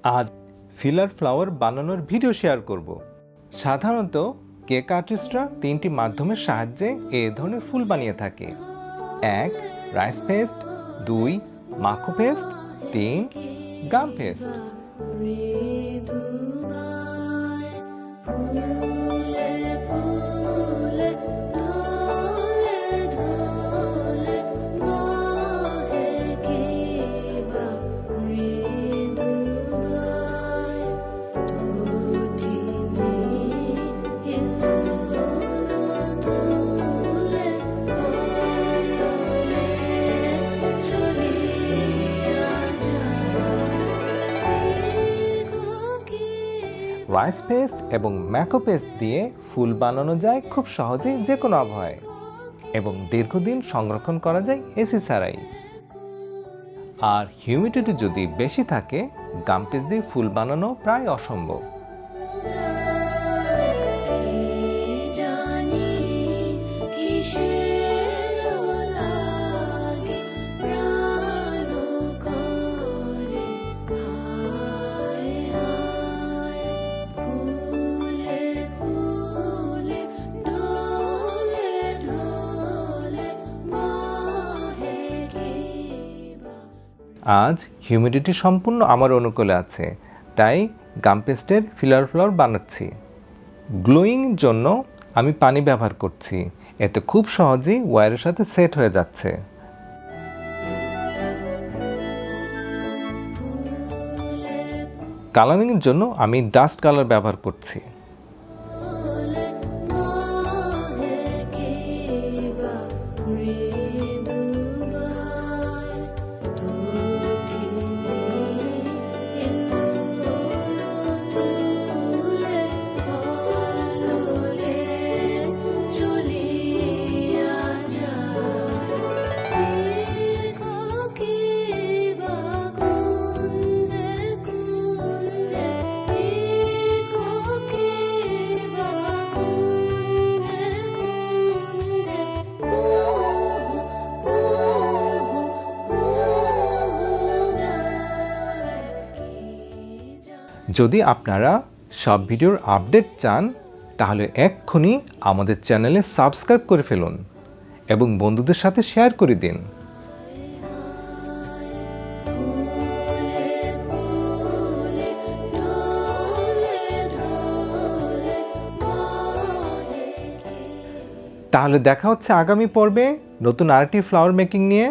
আজ filler flower বানানোর video share করব। সাধারণত কেক আর্টিস্টরা তিনটি মাধ্যমের সাহায্যে এ ধরনের ফুল বানিয়ে থাকে। 1. Rice paste, 2. মাখো paste, 3. Gum paste. Rice paste এবং ম্যাকো পেস্ট দিয়ে ফুল বানানো যায় খুব সহজেই যে কোনো আবহাওয়ায় এবং দীর্ঘদিন সংরক্ষণ করা যায় এসি ছাড়াই। আর হিউমিডিটি যদি বেশি থাকে গাম পেস্ট দিয়ে ফুল বানানো প্রায় অসম্ভব। আজ হিউমিডিটি সম্পূর্ণ আমার অনুকূলে আছে, তাই গাম পেস্টের ফিলার ফ্লাওয়ার বানাচ্ছি। গ্লোয়িং জন্য আমি পানি ব্যবহার করছি, এতে খুব সহজেই ওয়্যারের সাথে সেট হয়ে যাচ্ছে। কালারিংয়ের জন্য আমি ডাস্ট কালার ব্যবহার করছি। যদি আপনারা সব ভিডিওর আপডেট চান তাহলে এক্ষুনি আমাদের চ্যানেলে সাবস্ক্রাইব করে ফেলুন এবং বন্ধুদের সাথে শেয়ার করে দিন। তাহলে দেখা হচ্ছে আগামী পর্বে নতুন আরেকটি ফ্লাওয়ার মেকিং নিয়ে।